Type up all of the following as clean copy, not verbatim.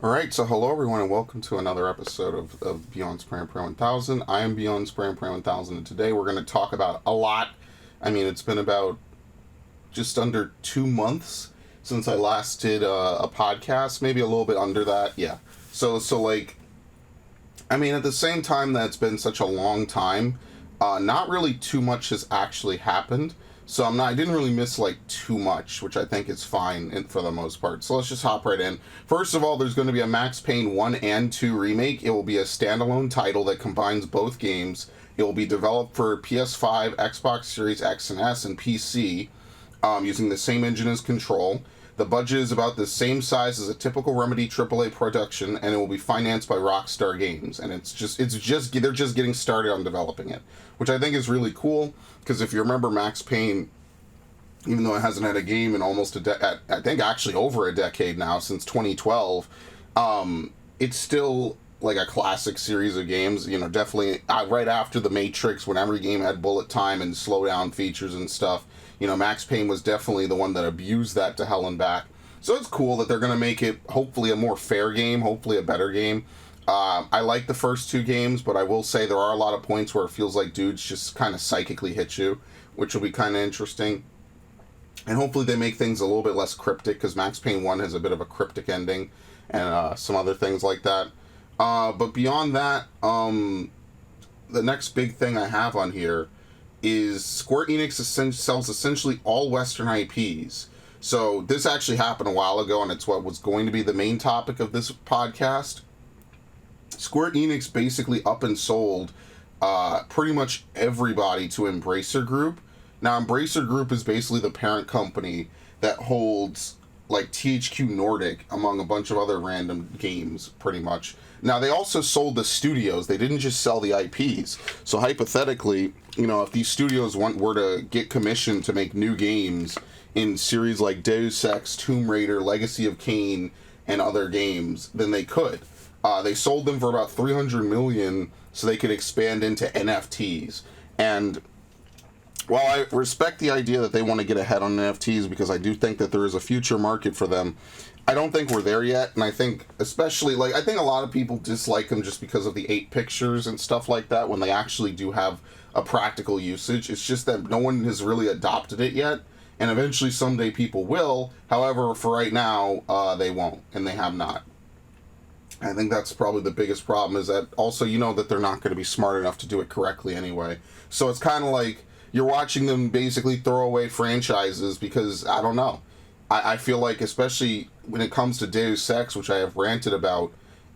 Alright, so hello everyone and welcome to another episode of Beyond Spray and Pray 1000. I am Beyond Spray and Pray 1000 and today we're going to talk about a lot. I mean, it's been about just under 2 months since I last did a podcast, maybe a little bit under that, yeah. So I mean, at the same time that it's been such a long time, not really too much has actually happened. So I didn't really miss too much, which I think is fine for the most part. So let's just hop right in. First of all, there's going to be a Max Payne 1 and 2 remake. It will be a standalone title that combines both games. It will be developed for PS5, Xbox Series X and S, and PC, using the same engine as Control. The budget is about the same size as a typical Remedy AAA production, and it will be financed by Rockstar Games. And they're just getting started on developing it, which I think is really cool. Because if you remember, Max Payne, even though it hasn't had a game in almost I think actually over a decade now, since 2012, it's still like a classic series of games. You know, definitely right after The Matrix, when every game had bullet time and slowdown features and stuff. You know, Max Payne was definitely the one that abused that to hell and back. So it's cool that they're going to make it, hopefully, a more fair game, hopefully a better game. I like the first two games, but I will say there are a lot of points where it feels like dudes just kind of psychically hit you, which will be kind of interesting. And hopefully they make things a little bit less cryptic, because Max Payne 1 has a bit of a cryptic ending, and some other things like that. But beyond that, the next big thing I have on here is Square Enix sells essentially all Western IPs. So this actually happened a while ago, and it's what was going to be the main topic of this podcast. Square Enix basically up and sold pretty much everybody to Embracer Group. Now, Embracer Group is basically the parent company that holds like THQ Nordic, among a bunch of other random games, pretty much. Now, they also sold the studios. They didn't just sell the IPs. So hypothetically, you know, if these studios were to get commissioned to make new games in series like Deus Ex, Tomb Raider, Legacy of Kain, and other games, then they could. They sold them for about $300 million so they could expand into NFTs. And while I respect the idea that they want to get ahead on NFTs, because I do think that there is a future market for them, I don't think we're there yet. And I think especially, I think a lot of people dislike them just because of the 8 pictures and stuff like that, when they actually do have a practical usage. It's just that no one has really adopted it yet. And eventually someday people will. However, for right now, they won't. And they have not. I think that's probably the biggest problem, is that also you know that they're not going to be smart enough to do it correctly anyway. So it's kind of like you're watching them basically throw away franchises because, I don't know. I feel like, especially when it comes to Deus Ex, which I have ranted about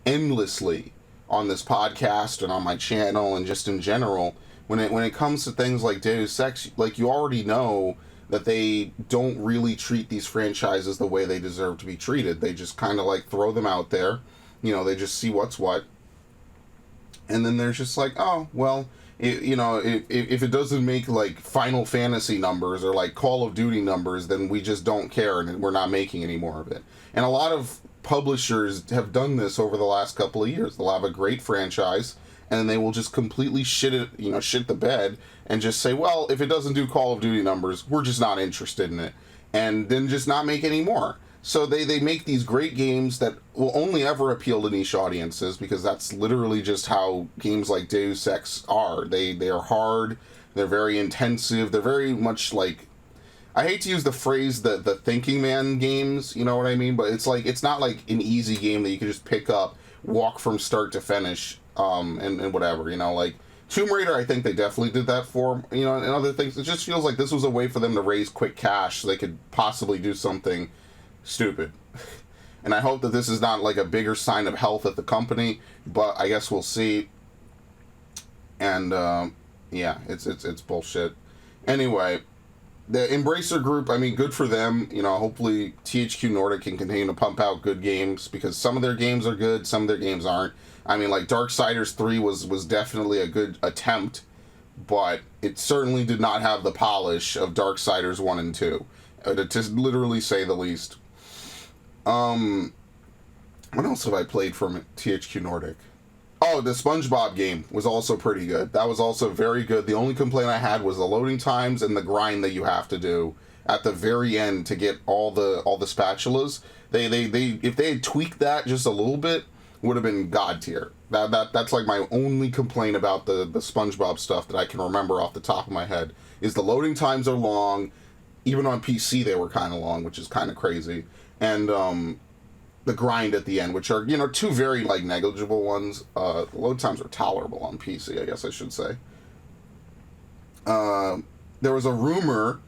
endlessly on this podcast and on my channel and just in general, when it comes to things like Deus Ex, like, you already know that they don't really treat these franchises the way they deserve to be treated. They just kind of like throw them out there. You know, they just see what's what. And then they're just like, oh, well, if it doesn't make like Final Fantasy numbers or like Call of Duty numbers, then we just don't care and we're not making any more of it. And a lot of publishers have done this over the last couple of years. They'll have a great franchise and then they will just completely shit the bed and just say, well, if it doesn't do Call of Duty numbers, we're just not interested in it. And then just not make any more. So they make these great games that will only ever appeal to niche audiences, because that's literally just how games like Deus Ex are. They are hard, they're very intensive, they're very much like, I hate to use the phrase the thinking man games, you know what I mean? But it's like, it's not like an easy game that you can just pick up, walk from start to finish, and whatever, you know, like Tomb Raider, I think they definitely did that for, you know, and other things. It just feels like this was a way for them to raise quick cash so they could possibly do something stupid. And I hope that this is not like a bigger sign of health at the company, but I guess we'll see. And yeah, it's bullshit. Anyway, the Embracer Group, I mean, good for them. You know, hopefully THQ Nordic can continue to pump out good games, because some of their games are good, some of their games aren't. I mean, like Darksiders 3 was definitely a good attempt, but it certainly did not have the polish of Darksiders 1 and 2, to literally say the least. What else have I played from THQ Nordic? Oh, the SpongeBob game was also pretty good. That was also very good. The only complaint I had was the loading times and the grind that you have to do. at the very end to get all the spatulas. They if they had tweaked that just a little bit, would have been god tier. That's like my only complaint about the SpongeBob stuff that I can remember off the top of my head, is the loading times are long. Even on PC they were kind of long, which is kind of crazy. And the grind at the end, which are, you know, two very like negligible ones. The load times are tolerable on PC, I guess I should say. There was a rumor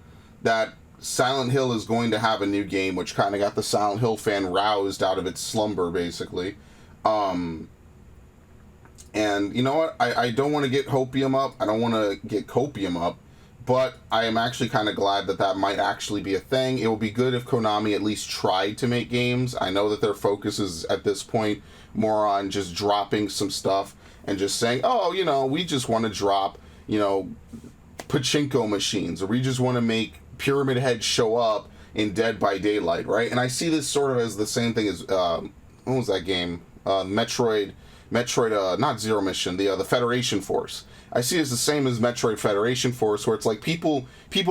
that Silent Hill is going to have a new game, which kind of got the Silent Hill fan roused out of its slumber, basically. And you know what? I don't want to get hopium up. I don't want to get copium up. But I am actually kind of glad that that might actually be a thing. It would be good if Konami at least tried to make games. I know that their focus is, at this point, more on just dropping some stuff and just saying, oh, you know, we just want to drop, you know, pachinko machines, or we just want to make Pyramid Head show up in Dead by Daylight, right? And I see this sort of as the same thing as, what was that game? Metroid, not Zero Mission, the Federation Force. I see it as the same as Metroid Federation Force, where it's like people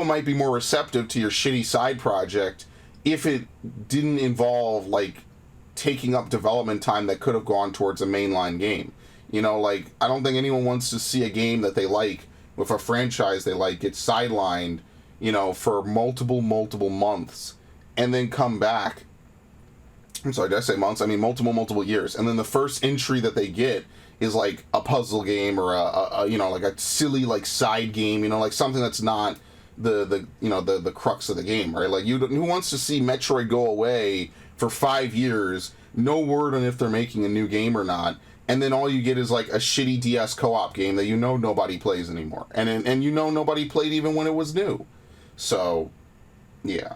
might be more receptive to your shitty side project if it didn't involve, like, taking up development time that could have gone towards a mainline game. You know, like, I don't think anyone wants to see a game that they like, with a franchise they like, get sidelined, you know, for multiple months, and then come back. I'm sorry, did I say months? I mean multiple years. And then the first entry that they get is like a puzzle game, or a you know, like a silly like side game, you know, like something that's not the you know, the crux of the game, right? Like, who wants to see Metroid go away for 5 years, no word on if they're making a new game or not, and then all you get is like a shitty DS co-op game that you know nobody plays anymore, and you know nobody played even when it was new. So yeah,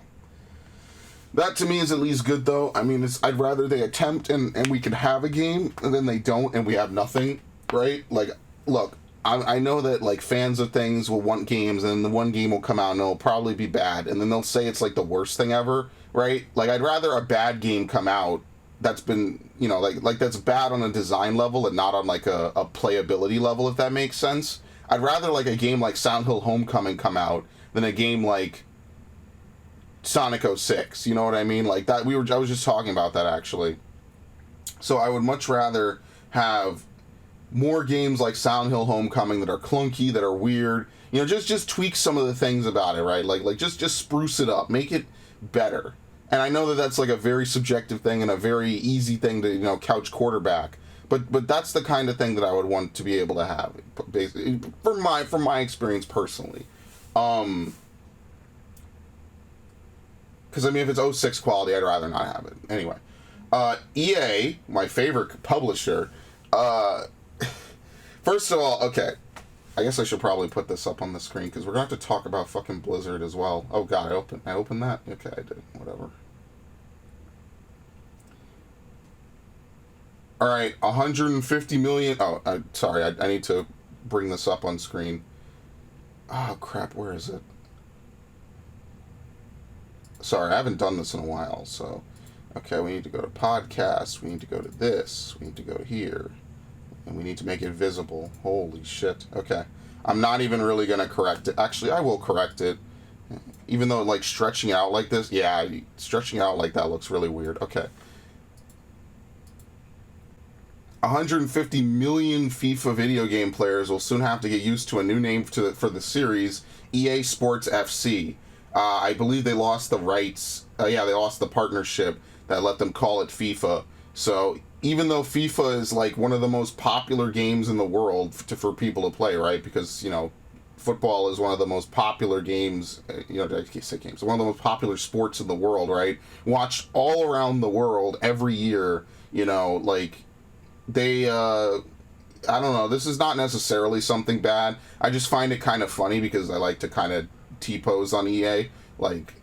that to me is at least good, though. I mean, I'd rather they attempt and we can have a game, and then they don't and we have nothing, right? Like, look, I know that, like, fans of things will want games, and the one game will come out and it'll probably be bad, and then they'll say it's like the worst thing ever, right? Like, I'd rather a bad game come out that's been, you know, like that's bad on a design level and not on like a playability level, if that makes sense. I'd rather like a game like Silent Hill Homecoming come out than a game like Sonic 06, you know what I mean? Like that, I was just talking about that, actually. So I would much rather have more games like Silent Hill Homecoming that are clunky, that are weird, you know, just tweak some of the things about it, right? Like just spruce it up, make it better. And I know that that's like a very subjective thing and a very easy thing to, you know, couch quarterback, but that's the kind of thing that I would want to be able to have, basically, from my experience personally. Because, I mean, if it's 06 quality, I'd rather not have it. Anyway. EA, my favorite publisher, first of all, okay, I guess I should probably put this up on the screen, because we're going to have to talk about fucking Blizzard as well. Oh, God, I opened that? Okay, I did. Whatever. Alright, 150 million... Oh, sorry, I need to bring this up on screen. Oh, crap, where is it? Sorry, I haven't done this in a while, so... Okay, we need to go to podcasts, we need to go to this, we need to go here, and we need to make it visible. Holy shit. Okay. I'm not even really going to correct it. Actually, I will correct it. Even though, like, stretching out like this, yeah, stretching out like that looks really weird. Okay. 150 million FIFA video game players will soon have to get used to a new name for the series, EA Sports FC. I believe they lost the rights. Yeah, they lost the partnership that let them call it FIFA. So even though FIFA is like one of the most popular games in the world for people to play, right? Because, you know, football is one of the most popular games, you know, I can't say games, one of the most popular sports in the world, right? Watched all around the world every year, you know, like, they, I don't know, this is not necessarily something bad. I just find it kind of funny because I like to kind of T-pose on EA, like,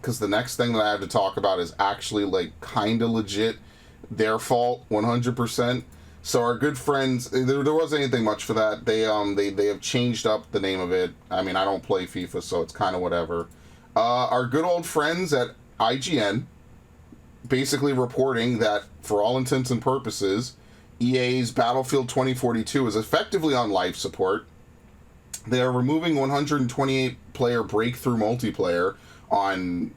because the next thing that I have to talk about is actually, like, kind of legit their fault, 100%. So our good friends, there wasn't anything much for that. They have changed up the name of it. I mean, I don't play FIFA, so it's kind of whatever. Our good old friends at IGN basically reporting that, for all intents and purposes, EA's Battlefield 2042 is effectively on life support. They are removing 128-player breakthrough multiplayer, on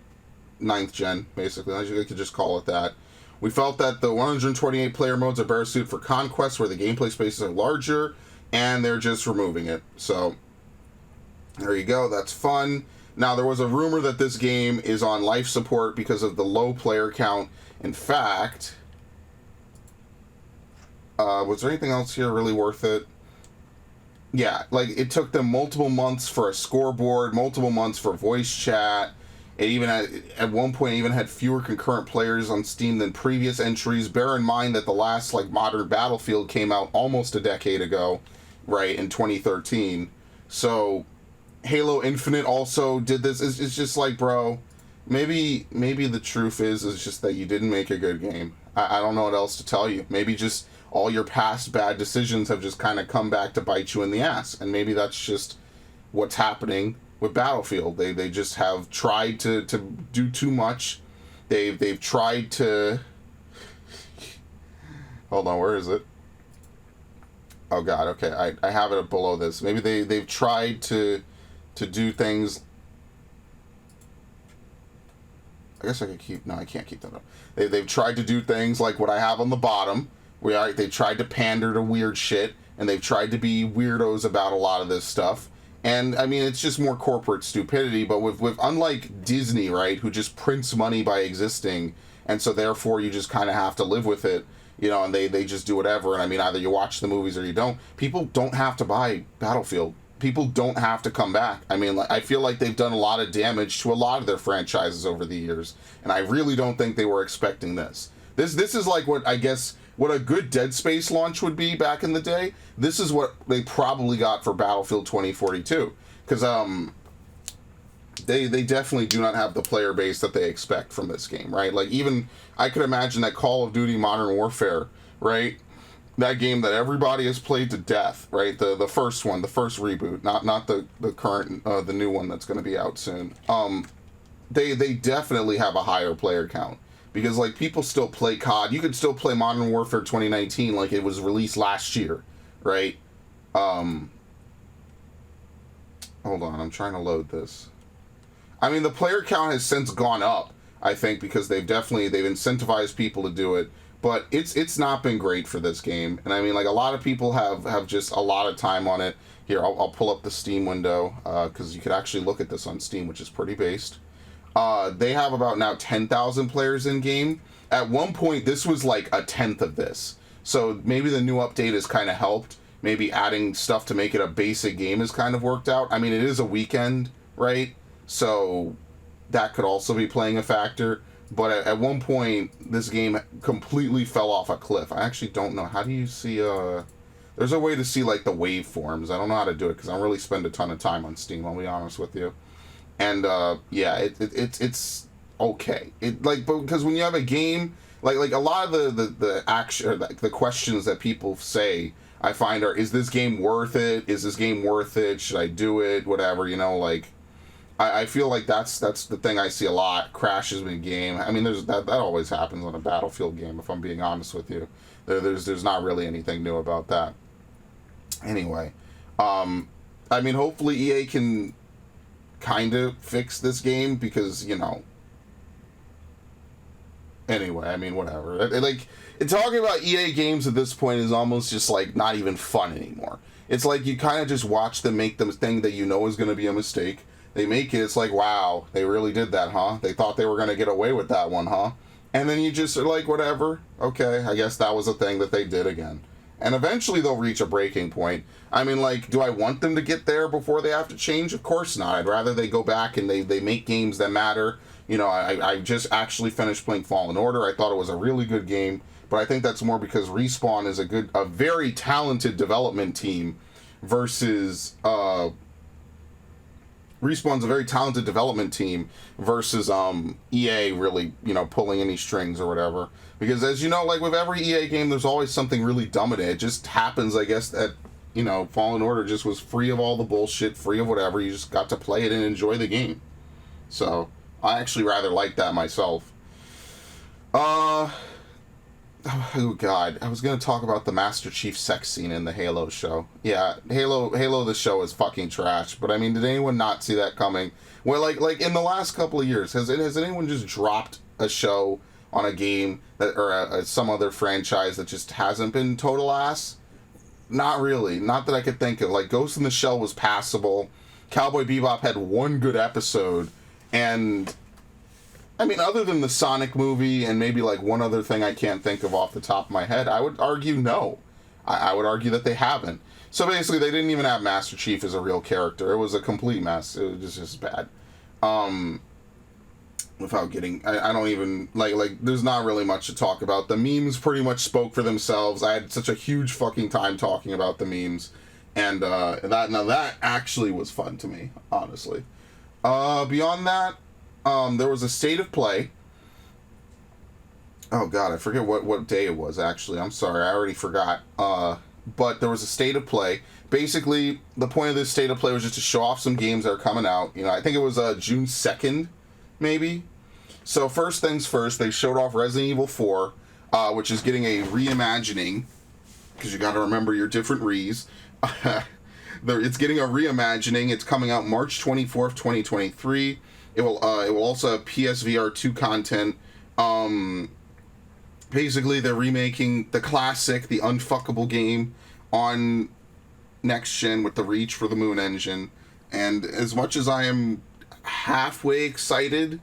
9th gen, basically. I could just call it that. We felt that the 128 player modes are better suited for Conquest, where the gameplay spaces are larger, and they're just removing it. So, there you go. That's fun. Now, there was a rumor that this game is on life support because of the low player count. In fact, was there anything else here really worth it? Yeah, like, it took them multiple months for a scoreboard, multiple months for voice chat. It even had, at one point, even had fewer concurrent players on Steam than previous entries. Bear in mind that the last, like, modern Battlefield came out almost a decade ago, right, in 2013. So, Halo Infinite also did this. It's just like, bro, maybe the truth is just that you didn't make a good game. I don't know what else to tell you. Maybe just all your past bad decisions have just kind of come back to bite you in the ass. And maybe that's just what's happening with Battlefield. They just have tried to do too much. They've tried to... Hold on, where is it? Oh god, okay, I have it below this. Maybe they've tried to do things... I guess I could keep... No, I can't keep that up. They've tried to do things like what I have on the bottom, where they tried to pander to weird shit, and they've tried to be weirdos about a lot of this stuff. And, I mean, it's just more corporate stupidity, but with unlike Disney, right, who just prints money by existing, and so therefore you just kind of have to live with it, you know, and they just do whatever, and I mean, either you watch the movies or you don't. People don't have to buy Battlefield. People don't have to come back. I mean, I feel like they've done a lot of damage to a lot of their franchises over the years, and I really don't think they were expecting this. This is like what, I guess, what a good Dead Space launch would be back in the day. This is what they probably got for Battlefield 2042. Because they definitely do not have the player base that they expect from this game, right? Like, even, I could imagine that Call of Duty Modern Warfare, right? That game that everybody has played to death, right? The first one, the first reboot, not the current, the new one that's going to be out soon. They definitely have a higher player count. Because, like, people still play COD. You could still play Modern Warfare 2019 like it was released last year, right? Hold on, I'm trying to load this. I mean, the player count has since gone up, I think, because they've incentivized people to do it. But it's not been great for this game. And, I mean, like, a lot of people have just a lot of time on it. Here, I'll pull up the Steam window, because you could actually look at this on Steam, which is pretty based. They have about now 10,000 players in game. At one point, this was like a tenth of this. So maybe the new update has kind of helped. Maybe adding stuff to make it a basic game has kind of worked out. I mean, it is a weekend, right? So that could also be playing a factor. But at one point, this game completely fell off a cliff. I actually don't know. How do you see... There's a way to see, like, the waveforms. I don't know how to do it because I don't really spend a ton of time on Steam, I'll be honest with you. And yeah, it's okay. But because when you have a game, like a lot of the action, or the questions that people say, I find are, is this game worth it? Is this game worth it? Should I do it? Whatever, you know, like, I feel like that's the thing I see a lot. Crashes in a game. I mean, that always happens on a Battlefield game, if I'm being honest with you. There's not really anything new about that. Anyway, I mean, hopefully EA can kind of fix this game, because, you know, anyway, I mean, whatever. Like, talking about EA games at this point is almost just, like, not even fun anymore. It's like you kind of just watch them make the thing that you know is going to be a mistake. They make it, it's like, wow, they really did that, huh? They thought they were going to get away with that one, huh? And then you just are like, whatever, okay, I guess that was a thing that they did again. And eventually they'll reach a breaking point. I mean, like, do I want them to get there before they have to change? Of course not. I'd rather they go back and they make games that matter. You know, I just actually finished playing Fallen Order. I thought it was a really good game. But I think that's more because Respawn is a very talented development team versus... Respawn's a very talented development team versus EA really, you know, pulling any strings or whatever. Because as you know, like with every EA game, there's always something really dumb in it. It just happens, I guess, that, you know, Fallen Order just was free of all the bullshit, free of whatever. You just got to play it and enjoy the game. So, I actually rather like that myself. Oh God, I was gonna talk about the Master Chief sex scene in the Halo show. Yeah, Halo the show is fucking trash. But I mean, did anyone not see that coming? Well, like in the last couple of years, has anyone just dropped a show on a game that or some other franchise that just hasn't been total ass? Not really. Not that I could think of. Like Ghost in the Shell was passable. Cowboy Bebop had one good episode, and I mean, other than the Sonic movie and maybe like one other thing I can't think of off the top of my head, I would argue no. I would argue that they haven't. So basically, they didn't even have Master Chief as a real character. It was a complete mess. It was just bad. Without getting, I don't even like. There's not really much to talk about. The memes pretty much spoke for themselves. I had such a huge fucking time talking about the memes, and that actually was fun to me, honestly. Beyond that. There was a state of play. Oh God, I forget what day it was, actually. I'm sorry, I already forgot. But there was a state of play. Basically, the point of this state of play was just to show off some games that are coming out. You know, I think it was June 2nd, maybe? So first things first, they showed off Resident Evil 4, which is getting a reimagining, because you gotta remember your different Re's. It's getting a reimagining. It's coming out March 24th, 2023. It will also have PSVR 2 content. Basically, they're remaking the classic, the unfuckable game on next gen with the Reach for the Moon engine. And as much as I am halfway excited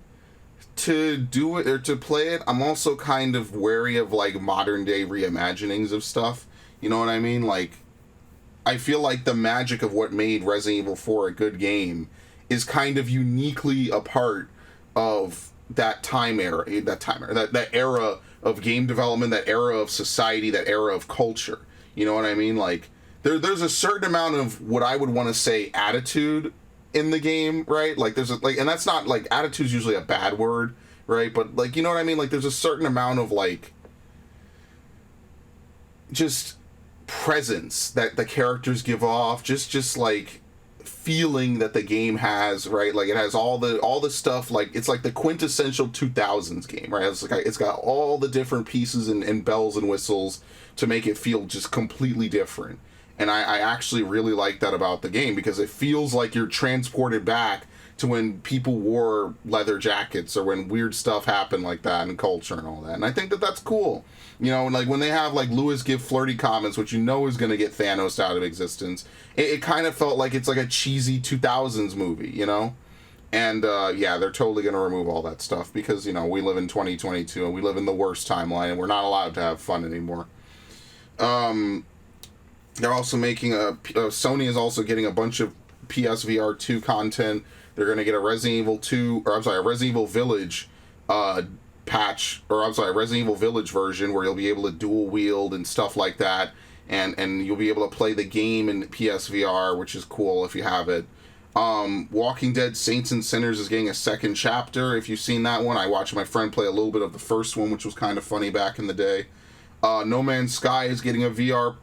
to do it or to play it, I'm also kind of wary of like modern day reimaginings of stuff. You know what I mean? Like, I feel like the magic of what made Resident Evil 4 a good game is kind of uniquely a part of that era of game development, that era of society, that era of culture. You know what I mean? Like, there's a certain amount of what I would want to say attitude in the game, right? Like, and that's not, like, attitude's usually a bad word, right? But, like, you know what I mean? Like, there's a certain amount of, like, just presence that the characters give off, just like feeling that the game has, right? Like, it has all the stuff, like it's like the quintessential 2000s game, right? It's got all the different pieces and bells and whistles to make it feel just completely different. And I actually really like that about the game, because it feels like you're transported back to when people wore leather jackets or when weird stuff happened like that in culture and all that. And I think that that's cool. You know, like when they have like Lewis give flirty comments, which you know is going to get Thanos out of existence, it kind of felt like it's like a cheesy 2000s movie, you know? And yeah, they're totally going to remove all that stuff because, you know, we live in 2022 and we live in the worst timeline and we're not allowed to have fun anymore. They're also making Sony is also getting a bunch of PSVR 2 content. They're going to get a Resident Evil Village patch, Resident Evil Village version where you'll be able to dual wield and stuff like that, and you'll be able to play the game in PSVR, which is cool if you have it. Walking Dead Saints and Sinners is getting a second chapter. If you've seen that one, I watched my friend play a little bit of the first one, which was kind of funny back in the day. No Man's Sky is getting a VR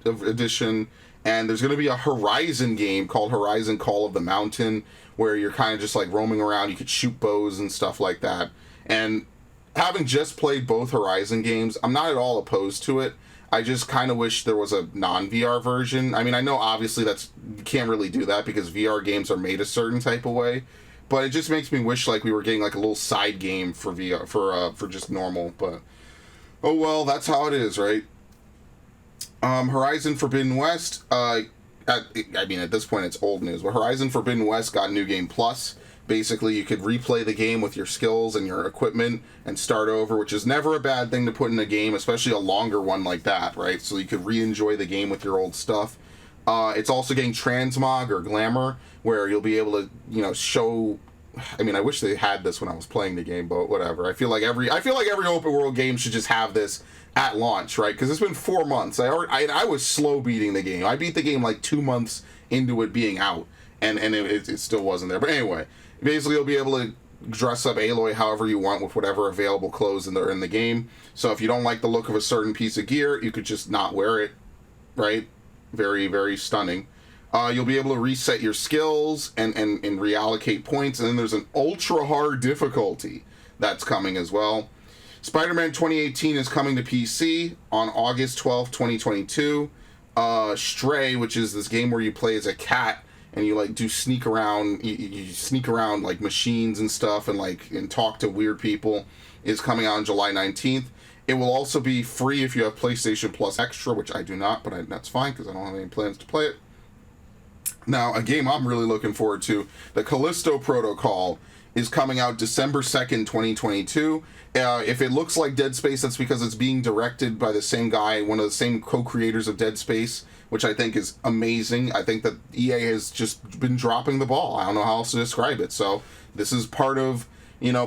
edition, and there's going to be a Horizon game called Horizon Call of the Mountain, where you're kind of just like roaming around. You could shoot bows and stuff like that. And having just played both Horizon games, I'm not at all opposed to it. I just kind of wish there was a non-VR version. I mean, I know obviously you can't really do that because VR games are made a certain type of way, but it just makes me wish like we were getting like a little side game for VR for just normal. But oh well, that's how it is, right? Horizon Forbidden West. At this point it's old news, but Horizon Forbidden West got New Game Plus. Basically, you could replay the game with your skills and your equipment and start over, which is never a bad thing to put in a game, especially a longer one like that, right? So you could re-enjoy the game with your old stuff. It's also getting Transmog or Glamour, where you'll be able to, you know, show... I mean, I wish they had this when I was playing the game, but whatever. I feel like every open world game should just have this at launch, right? Because it's been 4 months. I was slow beating the game. I beat the game like 2 months into it being out, and it still wasn't there. But anyway, basically you'll be able to dress up Aloy however you want with whatever available clothes in the game. So if you don't like the look of a certain piece of gear, you could just not wear it, right? Very, very stunning. You'll be able to reset your skills and reallocate points, and then there's an ultra hard difficulty that's coming as well. Spider-Man 2018 is coming to PC on August 12th, 2022. Stray, which is this game where you play as a cat and you like do sneak around, you sneak around like machines and stuff and talk to weird people, is coming out on July 19th. It will also be free if you have PlayStation Plus Extra, which I do not, but that's fine because I don't have any plans to play it. Now, a game I'm really looking forward to, the Callisto Protocol, is coming out December 2nd, 2022. If it looks like Dead Space, that's because it's being directed by the same guy, one of the same co-creators of Dead Space, which I think is amazing. I think that EA has just been dropping the ball. I don't know how else to describe it. So this is part of,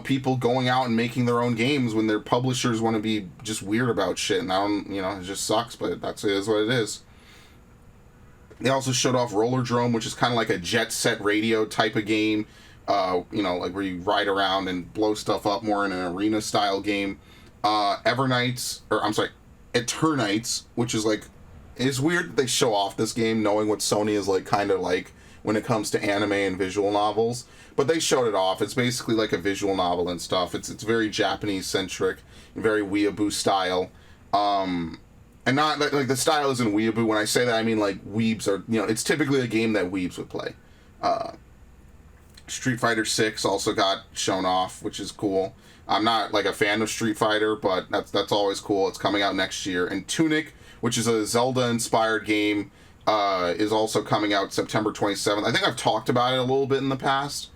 people going out and making their own games when their publishers want to be just weird about shit. And it just sucks, but it is what it is. They also showed off Rollerdrome, which is kind of like a Jet Set Radio type of game. Like where you ride around and blow stuff up more in an arena style game. Eternights, which is it's weird that they show off this game knowing what Sony is kind of like when it comes to anime and visual novels. But they showed it off. It's basically like a visual novel and stuff. It's very Japanese centric, very weeaboo style. And not the style isn't weeaboo. When I say that, I mean weebs are, it's typically a game that weebs would play. Street Fighter 6 also got shown off, which is cool. I'm not a fan of Street Fighter, but that's always cool. It's coming out next year. And Tunic, which is a Zelda-inspired game, is also coming out September 27th. I think I've talked about it a little bit in the past,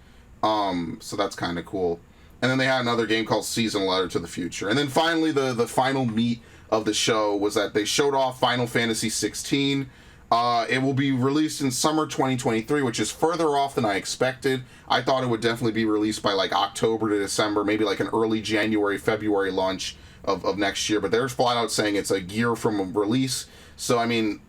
so that's kind of cool. And then they had another game called Season Letter to the Future. And then finally, the final meat of the show was that they showed off Final Fantasy 16. It will be released in summer 2023, which is further off than I expected. I thought it would definitely be released by October to December, maybe an early January, February launch of next year. But they're flat out saying it's a year from release. So,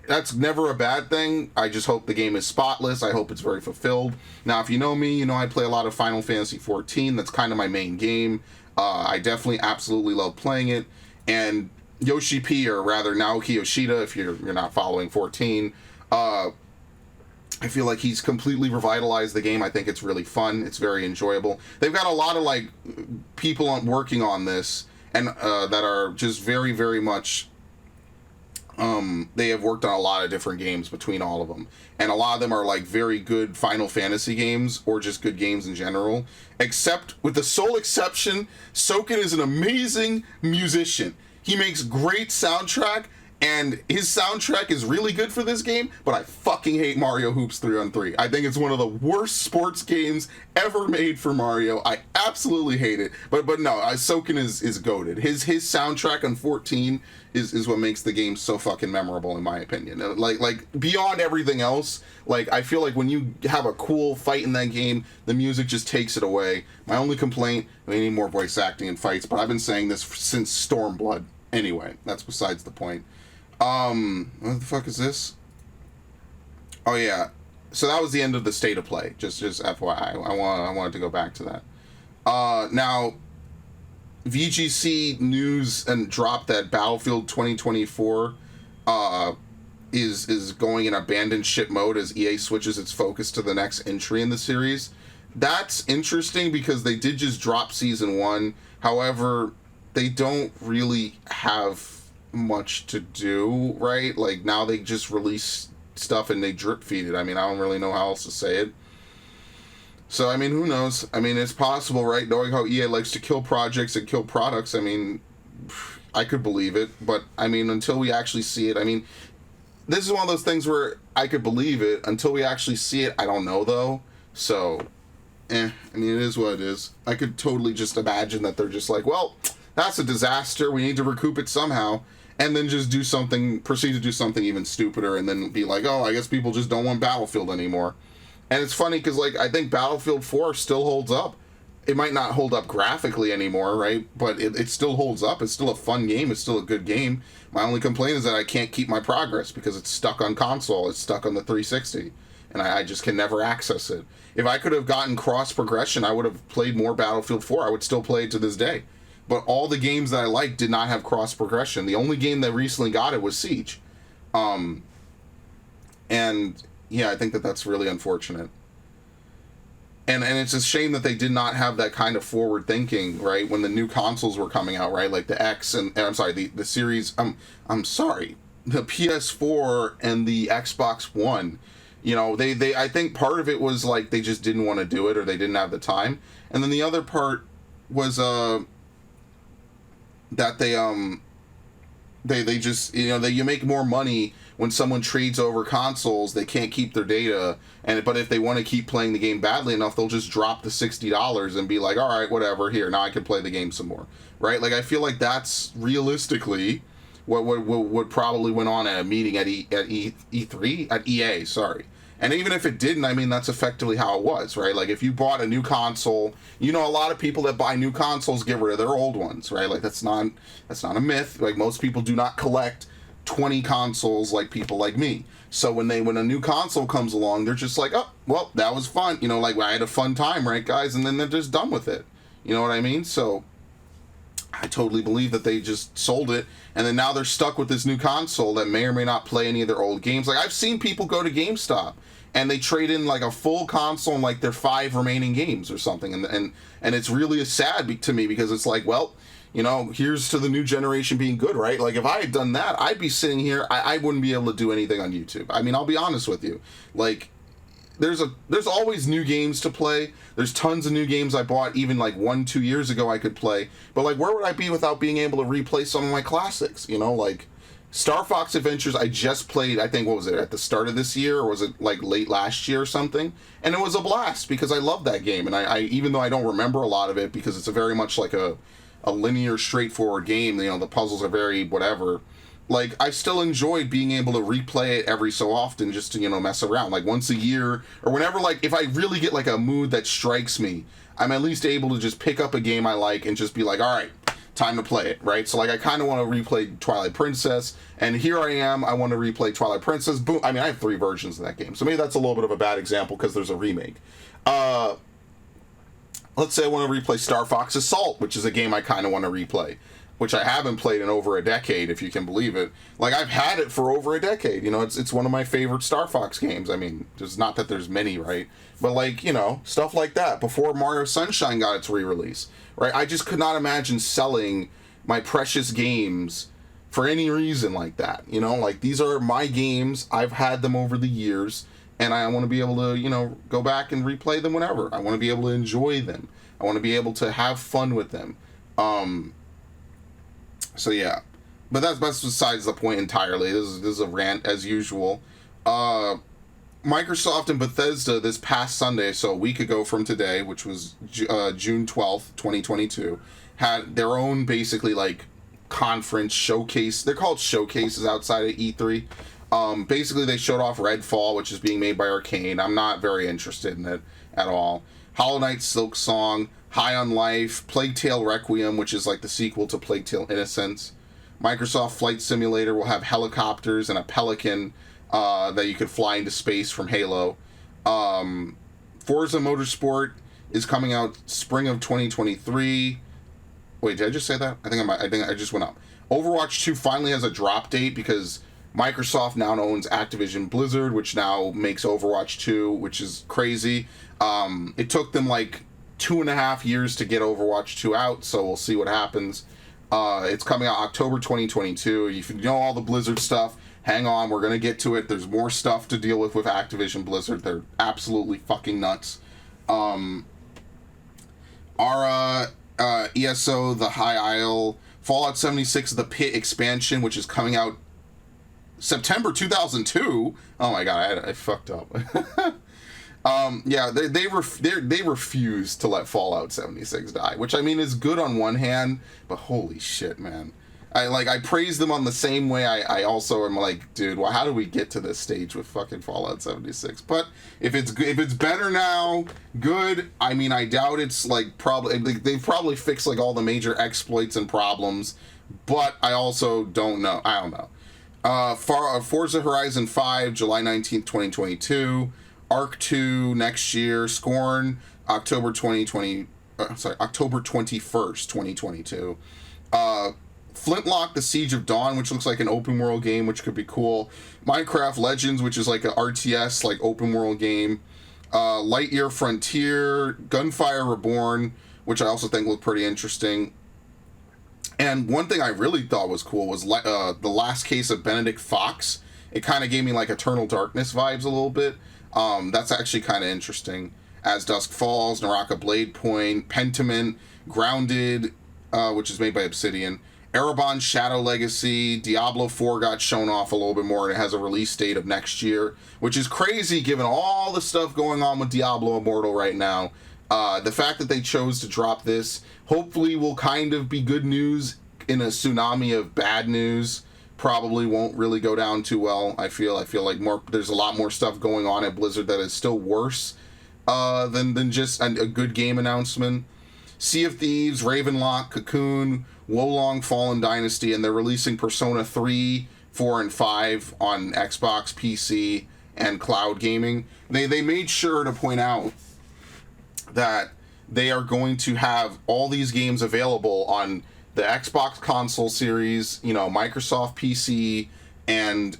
that's never a bad thing. I just hope the game is spotless. I hope it's very fulfilled. Now, if you know me, I play a lot of Final Fantasy 14. That's kind of my main game. I definitely absolutely love playing it. And Yoshi P, or rather Naoki Yoshida, if you're not following 14, I feel like he's completely revitalized the game. I think it's really fun. It's very enjoyable. They've got a lot of people working on this, and that are just very, very much. They have worked on a lot of different games between all of them, and a lot of them are very good Final Fantasy games or just good games in general. Except with the sole exception, Soken is an amazing musician. He makes great soundtrack, and his soundtrack is really good for this game, but I fucking hate Mario Hoops 3-on-3. I think it's one of the worst sports games ever made for Mario. I absolutely hate it. But no, Soken is goated. His soundtrack on 14 is what makes the game so fucking memorable, in my opinion. Beyond everything else, I feel like when you have a cool fight in that game, the music just takes it away. My only complaint, we need more voice acting in fights, but I've been saying this since Stormblood. Anyway, that's besides the point. What the fuck is this? Oh yeah, so that was the end of the state of play. Just FYI, I wanted to go back to that. Now, VGC news and dropped that Battlefield 2024 is going in abandoned ship mode as EA switches its focus to the next entry in the series. That's interesting because they did just drop Season 1. However, they don't really have much to do, right? Now they just release stuff and they drip feed it. I don't really know how else to say it. So, who knows? It's possible, right? Knowing how EA likes to kill projects and kill products, I could believe it. But, until we actually see it, this is one of those things where I could believe it. Until we actually see it, I don't know, though. So, it is what it is. I could totally just imagine that they're just well, that's a disaster. We need to recoup it somehow. And then just proceed to do something even stupider, and then be oh, I guess people just don't want Battlefield anymore. And it's funny because, I think Battlefield 4 still holds up. It might not hold up graphically anymore, right? But it still holds up. It's still a fun game. It's still a good game. My only complaint is that I can't keep my progress because it's stuck on console. It's stuck on the 360. And I just can never access it. If I could have gotten cross-progression, I would have played more Battlefield 4. I would still play it to this day. But all the games that I liked did not have cross-progression. The only game that recently got it was Siege. And, yeah, I think that's really unfortunate. and it's a shame that they did not have that kind of forward thinking, right, when the new consoles were coming out, right, like the X and I'm sorry, the series, I'm sorry, the PS4 and the Xbox One. You know, they I think part of it was like they just didn't want to do it, or they didn't have the time, and then the other part was that they just, you know, you make more money when someone trades over consoles. They can't keep their data, but if they want to keep playing the game badly enough, they'll just drop the $60 and be like, all right, whatever, here, now I can play the game some more, right? Like, I feel like that's realistically what probably went on at a meeting at E3 at EA, sorry. And even if it didn't, I mean, that's effectively how it was, right? Like, if you bought a new console, you know, a lot of people that buy new consoles get rid of their old ones, right? Like, that's not a myth. Like, most people do not collect 20 consoles like people like me. So when a new console comes along, they're just like, oh, well, that was fun. You know, like, I had a fun time, right, guys? And then they're just done with it. You know what I mean? So I totally believe that they just sold it, and then now they're stuck with this new console that may or may not play any of their old games. Like, I've seen people go to GameStop and they trade in like a full console and like their 5 remaining games or something, and it's really sad to me, because it's like, well, you know, here's to the new generation being good, right? Like, if I had done that, I'd be sitting here, I wouldn't be able to do anything on YouTube. I mean, I'll be honest with you, like, there's always new games to play. There's tons of new games I bought even like 1-2 years ago I could play, but like, where would I be without being able to replay some of my classics? You know, like Star Fox Adventures, I just played, I think, what was it, at the start of this year, or was it like late last year or something? And it was a blast, because I love that game, and I even though I don't remember a lot of it, because it's a very much like a linear, straightforward game, you know, the puzzles are very whatever, like, I still enjoyed being able to replay it every so often, just to, you know, mess around, like once a year, or whenever, like, if I really get like a mood that strikes me, I'm at least able to just pick up a game I like and just be like, all right, time to play it, right? So, like, I kind of want to replay Twilight Princess, and here I am, I want to replay Twilight Princess. Boom. I mean, I have 3 versions of that game, so maybe that's a little bit of a bad example because there's a remake. Let's say I want to replay Star Fox Assault, which is a game I kind of want to replay, which I haven't played in over a decade, if you can believe it. Like, I've had it for over a decade, you know, it's one of my favorite Star Fox games. I mean, there's not that there's many, right? But, like, you know, stuff like that, before Mario Sunshine got its re-release, right? I just could not imagine selling my precious games for any reason like that, you know? Like, these are my games, I've had them over the years, and I want to be able to, you know, go back and replay them whenever. I want to be able to enjoy them. I want to be able to have fun with them. So yeah, but that's besides the point entirely. This is a rant as usual. Microsoft and Bethesda this past Sunday, so a week ago from today, which was June 12th, 2022, had their own basically like conference showcase. They're called showcases outside of E3. Basically, they showed off Redfall, which is being made by Arcane. I'm not very interested in it at all. Hollow Knight Silk Song, High on Life, Plague Tale Requiem, which is like the sequel to Plague Tale Innocence. Microsoft Flight Simulator will have helicopters and a pelican that you could fly into space from Halo. Forza Motorsport is coming out spring of 2023. Wait, did I just say that? I think I just went up. Overwatch 2 finally has a drop date because Microsoft now owns Activision Blizzard, which now makes Overwatch 2, which is crazy. It took them like 2.5 years to get Overwatch 2 out, so we'll see what happens. It's coming out October 2022. If you know all the Blizzard stuff, hang on, we're going to get to it. There's more stuff to deal with Activision Blizzard. They're absolutely fucking nuts. Our ESO, The High Isle, Fallout 76, The Pit expansion, which is coming out September 2002. Oh my god, I fucked up. Yeah, they refuse to let Fallout 76 die, which I mean is good on one hand, but holy shit, man. I praise them on the same way I also am like, dude, well, how do we get to this stage with fucking Fallout 76? But if it's better now, good. I mean, I doubt it's like they've probably fixed like all the major exploits and problems, but I also don't know. I don't know. Forza Horizon 5, July 19th, 2022. Arc 2 next year. Scorn, October 21st, 2022. Flintlock, The Siege of Dawn, which looks like an open world game, which could be cool. Minecraft Legends, which is like a RTS, like open world game. Lightyear Frontier, Gunfire Reborn, which I also think looked pretty interesting. And one thing I really thought was cool was The Last Case of Benedict Fox. It kind of gave me like Eternal Darkness vibes a little bit. That's actually kind of interesting. As Dusk Falls, Naraka Blade Point, Pentiment, Grounded, which is made by Obsidian, Erebon Shadow Legacy, Diablo 4 got shown off a little bit more, and it has a release date of next year, which is crazy given all the stuff going on with Diablo Immortal right now. The fact that they chose to drop this hopefully will kind of be good news in a tsunami of bad news. Probably won't really go down too well. I feel like there's a lot more stuff going on at Blizzard that is still worse than just a good game announcement. Sea of Thieves, Ravenlock, Cocoon, Wolong Fallen Dynasty, and they're releasing Persona 3, 4, and 5 on Xbox, PC, and cloud gaming. They made sure to point out that they are going to have all these games available on the Xbox console series, Microsoft PC, and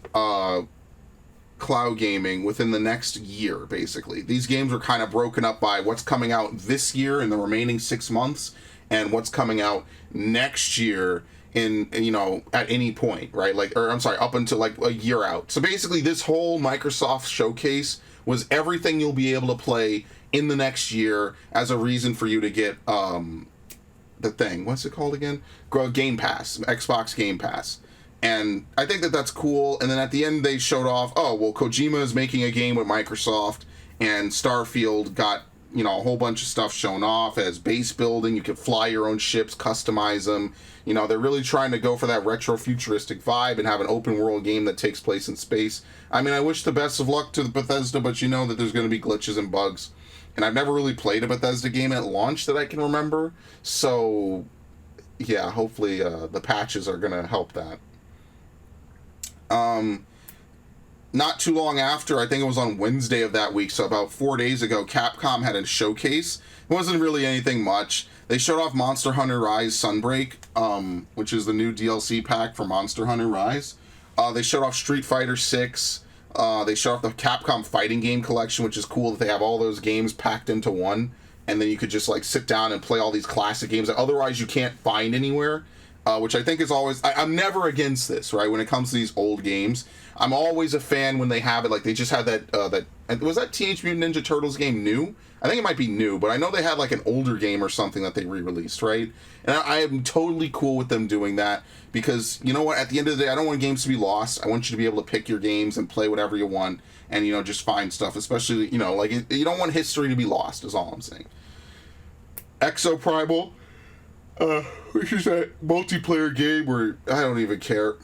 cloud gaming within the next year, basically. These games are kind of broken up by what's coming out this year in the remaining 6 months and what's coming out next year in, at any point, right? Up until like a year out. So basically this whole Microsoft showcase was everything you'll be able to play in the next year as a reason for you to get the thing. What's it called again? Game Pass, Xbox Game Pass. And I think that that's cool. And then at the end they showed off, Kojima is making a game with Microsoft, and Starfield got, a whole bunch of stuff shown off as base building. You can fly your own ships, customize them. They're really trying to go for that retro futuristic vibe and have an open world game that takes place in space. I mean, I wish the best of luck to the Bethesda, but that there's going to be glitches and bugs. And I've never really played a Bethesda game at launch that I can remember. So, yeah, hopefully the patches are going to help that. Not too long after, I think it was on Wednesday of that week, so about 4 days ago, Capcom had a showcase. It wasn't really anything much. They showed off Monster Hunter Rise Sunbreak, which is the new DLC pack for Monster Hunter Rise. They showed off Street Fighter 6. They showed off the Capcom Fighting Game Collection, which is cool that they have all those games packed into one, and then you could just sit down and play all these classic games that otherwise you can't find anywhere, which I think is always... I'm never against this, right? When it comes to these old games, I'm always a fan when they have it. Like, they just had that... was that Teenage Mutant Ninja Turtles game new? I think it might be new, but I know they had an older game or something that they re-released, right? And I am totally cool with them doing that, because, you know what, at the end of the day, I don't want games to be lost. I want you to be able to pick your games and play whatever you want, and, just find stuff, especially, you don't want history to be lost, is all I'm saying. Exoprimal, which is that multiplayer game where I don't even care.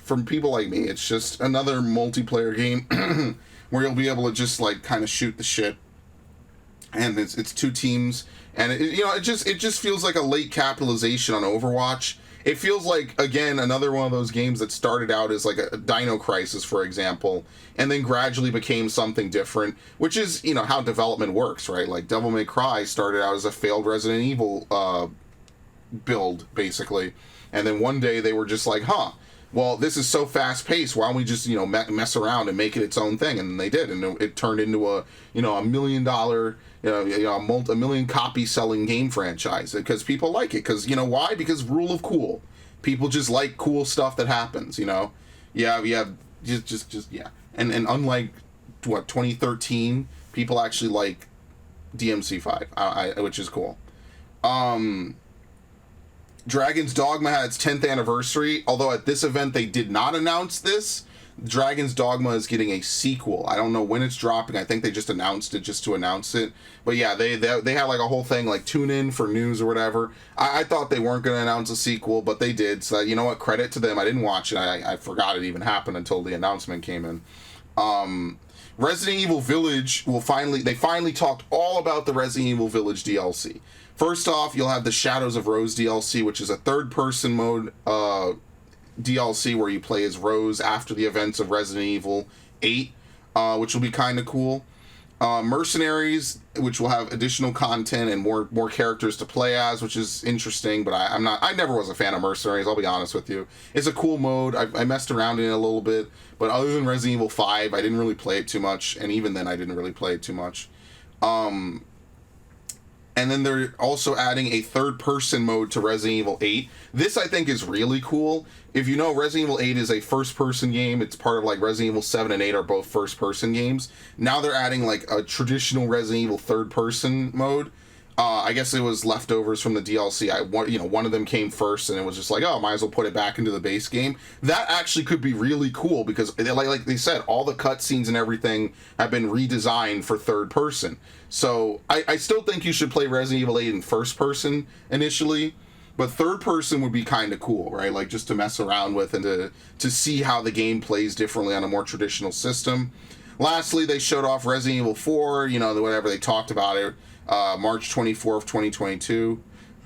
From people like me, it's just another multiplayer game where you'll be able to just, kind of shoot the shit. And it's two teams, and it just feels like a late capitalization on Overwatch. It feels like, again, another one of those games that started out as a Dino Crisis, for example, and then gradually became something different, which is how development works, right? Like Devil May Cry started out as a failed Resident Evil build, basically, and then one day they were just like, well, this is so fast paced. Why don't we just mess around and make it its own thing? And they did, and it turned into a $1 million, a million copy selling game franchise because people like it. Because why? Because rule of cool. People just like cool stuff that happens. Yeah. And unlike 2013, people actually like DMC5, which is cool. Dragon's Dogma had its 10th anniversary, although at this event they did not announce this. Dragon's Dogma is getting a sequel. I don't know when it's dropping. I think they just announced it just to announce it. But yeah, they had a whole thing tune in for news or whatever. I thought they weren't going to announce a sequel, but they did. So you know what? Credit to them. I didn't watch it. I forgot it even happened until the announcement came in. Resident Evil Village they finally talked all about the Resident Evil Village DLC. First off, you'll have the Shadows of Rose DLC, which is a third-person mode DLC where you play as Rose after the events of Resident Evil 8, which will be kind of cool. Mercenaries, which will have additional content and more characters to play as, which is interesting, but I never was a fan of Mercenaries, I'll be honest with you. It's a cool mode. I messed around in it a little bit, but other than Resident Evil 5, I didn't really play it too much, and even then I didn't really play it too much. And then they're also adding a third-person mode to Resident Evil 8. This, I think, is really cool. If you know, Resident Evil 8 is a first-person game. It's part of, like, Resident Evil 7 and 8 are both first-person games. Now they're adding, like, a traditional Resident Evil third-person mode. I guess it was leftovers from the DLC. One of them came first, and it was just like, oh, might as well put it back into the base game. That actually could be really cool, because, like they said, all the cutscenes and everything have been redesigned for third person. So I still think you should play Resident Evil 8 in first person initially, but third person would be kind of cool, right? Like, just to mess around with and to see how the game plays differently on a more traditional system. Lastly, they showed off Resident Evil 4, whatever they talked about it. March 24th, 2022.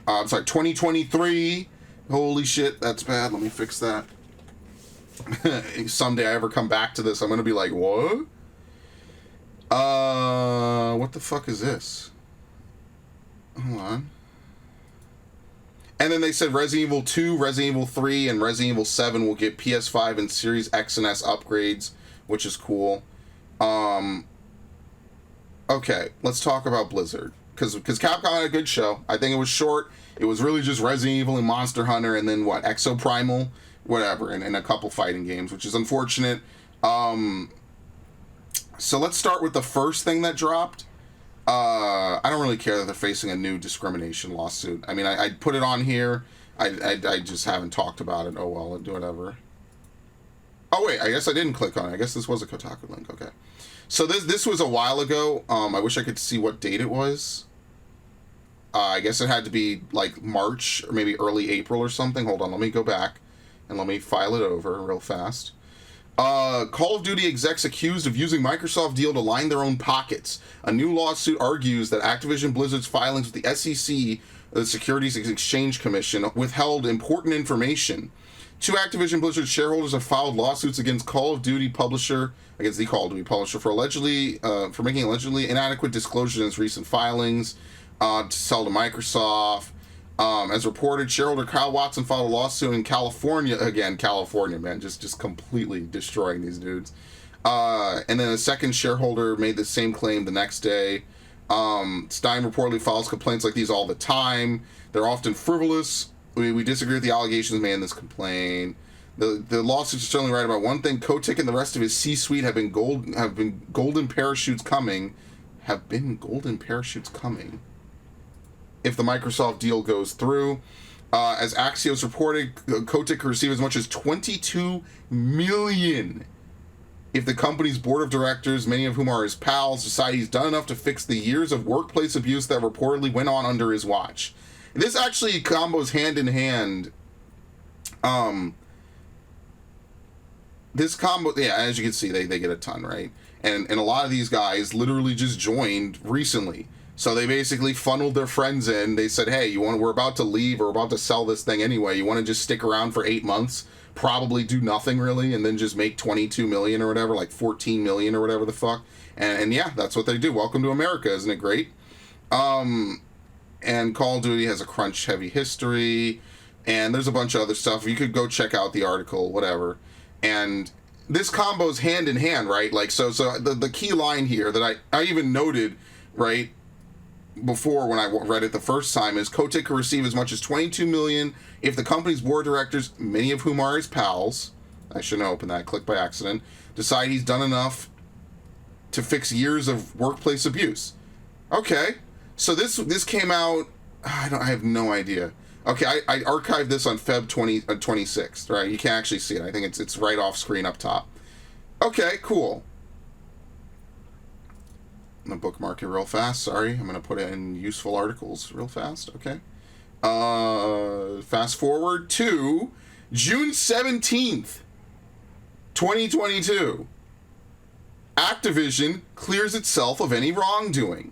2023. Holy shit, that's bad. Let me fix that. Someday I ever come back to this, I'm going to be like, what? What the fuck is this? Hold on. And then they said Resident Evil 2, Resident Evil 3, and Resident Evil 7 will get PS5 and Series X and S upgrades, which is cool. Okay, let's talk about Blizzard. Because Capcom had a good show. I think it was short. It was really just Resident Evil and Monster Hunter, and then Exoprimal, whatever, and a couple fighting games, which is unfortunate. So let's start with the first thing that dropped. I don't really care that they're facing a new discrimination lawsuit. I mean, I put it on here. I just haven't talked about it. Oh, well, do whatever. Oh, wait, I guess I didn't click on it. I guess this was a Kotaku link. Okay. So this was a while ago. I wish I could see what date it was. I guess it had to be like March or maybe early April or something. Hold on, let me go back and let me file it over real fast. Call of Duty execs accused of using Microsoft deal to line their own pockets. A new lawsuit argues that Activision Blizzard's filings with the SEC, the Securities and Exchange Commission, withheld important information. Two Activision Blizzard shareholders have filed lawsuits against the Call of Duty publisher for making allegedly inadequate disclosures in its recent filings to sell to Microsoft. As reported, shareholder Kyle Watson filed a lawsuit in California. Again, California, man, just completely destroying these dudes. And then a second shareholder made the same claim the next day. Stein reportedly files complaints like these all the time. They're often frivolous. We disagree with the allegations made in this complaint. The lawsuits are certainly right about one thing. Kotick and the rest of his C-suite have been golden parachutes coming. Have been golden parachutes coming. If the Microsoft deal goes through. As Axios reported, Kotick could receive as much as $22 million if the company's board of directors, many of whom are his pals, decide he's done enough to fix the years of workplace abuse that reportedly went on under his watch. This actually combos hand in hand. This combo, yeah, as you can see, they get a ton, right? And a lot of these guys literally just joined recently. So they basically funneled their friends in. They said, hey, we're about to leave, or we're about to sell this thing anyway. You want to just stick around for 8 months, probably do nothing really, and then just make 22 million or whatever, like 14 million or whatever the fuck. And yeah, that's what they do. Welcome to America, isn't it great? And Call of Duty has a crunch heavy history, and there's a bunch of other stuff. You could go check out the article, whatever. And this combo's hand in hand, right? Like, so the key line here that I even noted, right, before when I read it the first time is Kotick could receive as much as $22 million if the company's board of directors, many of whom are his pals, I shouldn't open that, click by accident, decide he's done enough to fix years of workplace abuse. Okay. So this came out, I have no idea. Okay, I archived this on Feb 26th, right? You can't actually see it. I think it's right off screen up top. Okay, cool. I'm going to bookmark it real fast. Sorry, I'm going to put it in useful articles real fast. Okay. Fast forward to June 17th, 2022. Activision clears itself of any wrongdoing.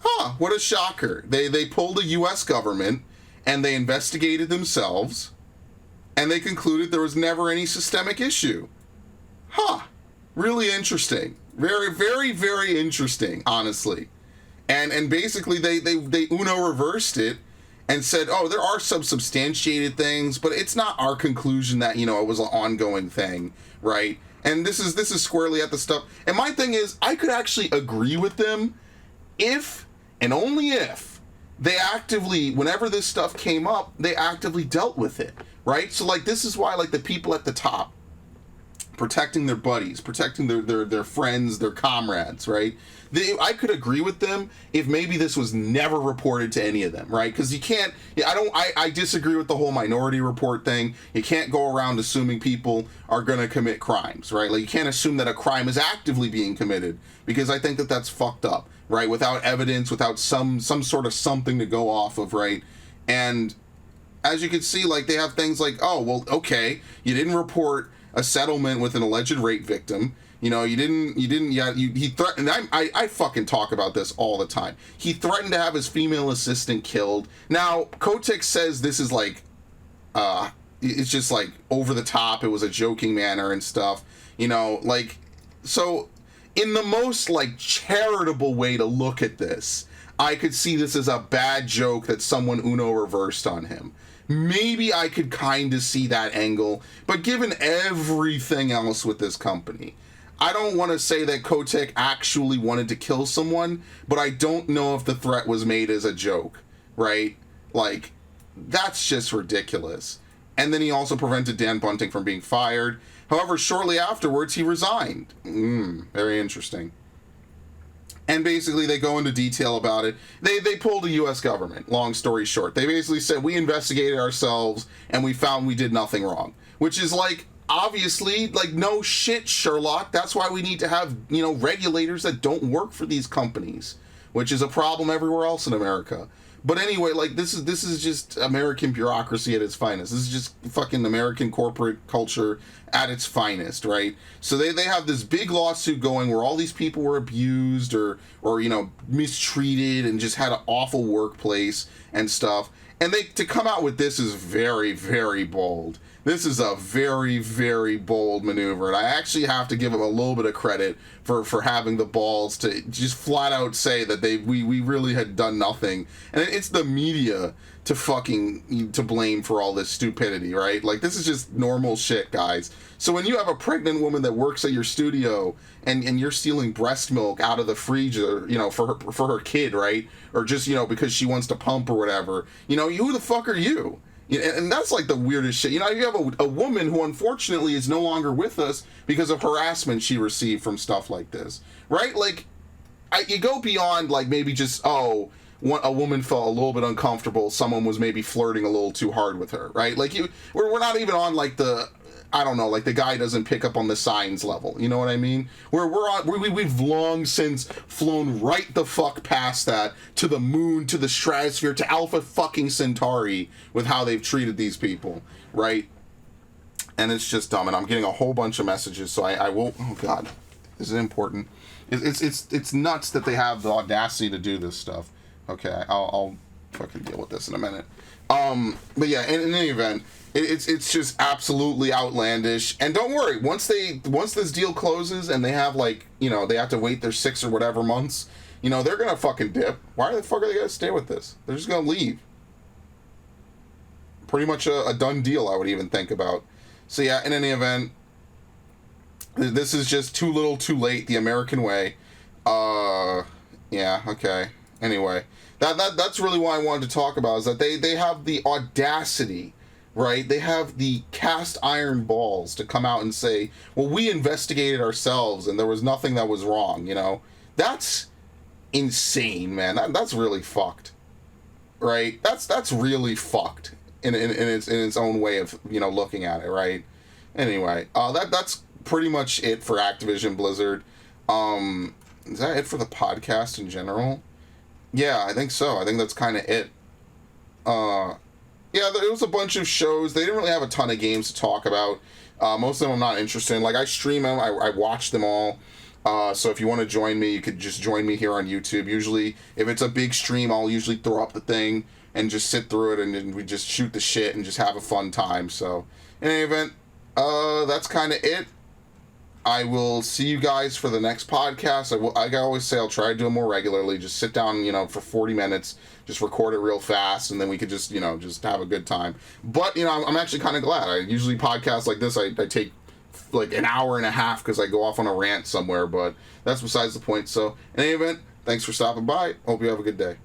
Huh, what a shocker. They pulled the U.S. government, and they investigated themselves, and they concluded there was never any systemic issue. Huh, really interesting. Very, very, very interesting, honestly. And basically they Uno reversed it and said, oh, there are some substantiated things, but it's not our conclusion that, you know, it was an ongoing thing, right? And this is squarely at the stuff. And my thing is, I could actually agree with them if, and only if, they actively, whenever this stuff came up, they actively dealt with it, right? So, like, this is why, like, the people at the top, protecting their buddies, protecting their friends, their comrades, right? I could agree with them if maybe this was never reported to any of them, right? Because you can't, I disagree with the whole Minority Report thing. You can't go around assuming people are going to commit crimes, right? Like, you can't assume that a crime is actively being committed, because I think that that's fucked up, right? Without evidence, without some sort of something to go off of, right? And as you can see, like, they have things like, oh, well, okay, you didn't report a settlement with an alleged rape victim. You know, he threatened, I fucking talk about this all the time. He threatened to have his female assistant killed. Now, Kotick says this is like, it's just like over the top. It was a joking manner and stuff, you know, like, so in the most like charitable way to look at this, I could see this as a bad joke that someone Uno reversed on him. Maybe I could kind of see that angle, but given everything else with this company, I don't want to say that Kotick actually wanted to kill someone, but I don't know if the threat was made as a joke, right? Like, that's just ridiculous. And then he also prevented Dan Bunting from being fired. However, shortly afterwards, he resigned. Very interesting. And basically, they go into detail about it. They pulled the U.S. government, long story short. They basically said, we investigated ourselves, and we found we did nothing wrong. Which is like, obviously, like, no shit, Sherlock. That's why we need to have, you know, regulators that don't work for these companies. Which is a problem everywhere else in America. But anyway, like, this is just American bureaucracy at its finest. This is just fucking American corporate culture at its finest, right? So they have this big lawsuit going where all these people were abused or you know, mistreated and just had an awful workplace and stuff. And to come out with this is very, very bold. This is a very, very bold maneuver, and I actually have to give them a little bit of credit for having the balls to just flat out say that we really had done nothing. And it's the media to blame for all this stupidity, right? Like, this is just normal shit, guys. So when you have a pregnant woman that works at your studio and you're stealing breast milk out of the freezer, you know, for her kid, right? Or just, you know, because she wants to pump or whatever, you know, who the fuck are you? And that's like the weirdest shit. You know, you have a woman who unfortunately is no longer with us because of harassment she received from stuff like this, right? Like, you go beyond, like, maybe just, a woman felt a little bit uncomfortable, someone was maybe flirting a little too hard with her, right? Like, we're not even on, like, I don't know, like, the guy doesn't pick up on the signs level, you know what I mean? We've long since flown right the fuck past that, to the moon, to the stratosphere, to Alpha fucking Centauri, with how they've treated these people, right? And it's just dumb, and I'm getting a whole bunch of messages, so I won't, oh god, this is important. It's nuts that they have the audacity to do this stuff. Okay, I'll fucking deal with this in a minute. But yeah, in any event, it's just absolutely outlandish. And don't worry, once this deal closes and they have, like, you know, they have to wait their 6 or whatever months, you know, they're gonna fucking dip. Why the fuck are they gonna stay with this? They're just gonna leave. Pretty much a done deal, I would even think about. So yeah, in any event, this is just too little too late, the American way. Yeah, okay. Anyway, that's really why I wanted to talk about, is that they have the audacity, right? They have the cast iron balls to come out and say, well, we investigated ourselves and there was nothing that was wrong, you know? That's insane, man. That's really fucked, right? That's really fucked in its own way of, you know, looking at it, right? Anyway, that's pretty much it for Activision Blizzard. Is that it for the podcast in general? Yeah, I think so. I think that's kind of it. Yeah, there was a bunch of shows. They didn't really have a ton of games to talk about. Most of them I'm not interested in. Like, I stream them. I watch them all. So if you want to join me, you could just join me here on YouTube. Usually, if it's a big stream, I'll usually throw up the thing and just sit through it, and then we just shoot the shit and just have a fun time. So, in any event, that's kind of it. I will see you guys for the next podcast. I always say I'll try to do it more regularly. Just sit down, for 40 minutes, just record it real fast, and then we could just have a good time. But, I'm actually kind of glad. I usually podcast like this, I take like an hour and a half because I go off on a rant somewhere, but that's besides the point. So, in any event, thanks for stopping by. Hope you have a good day.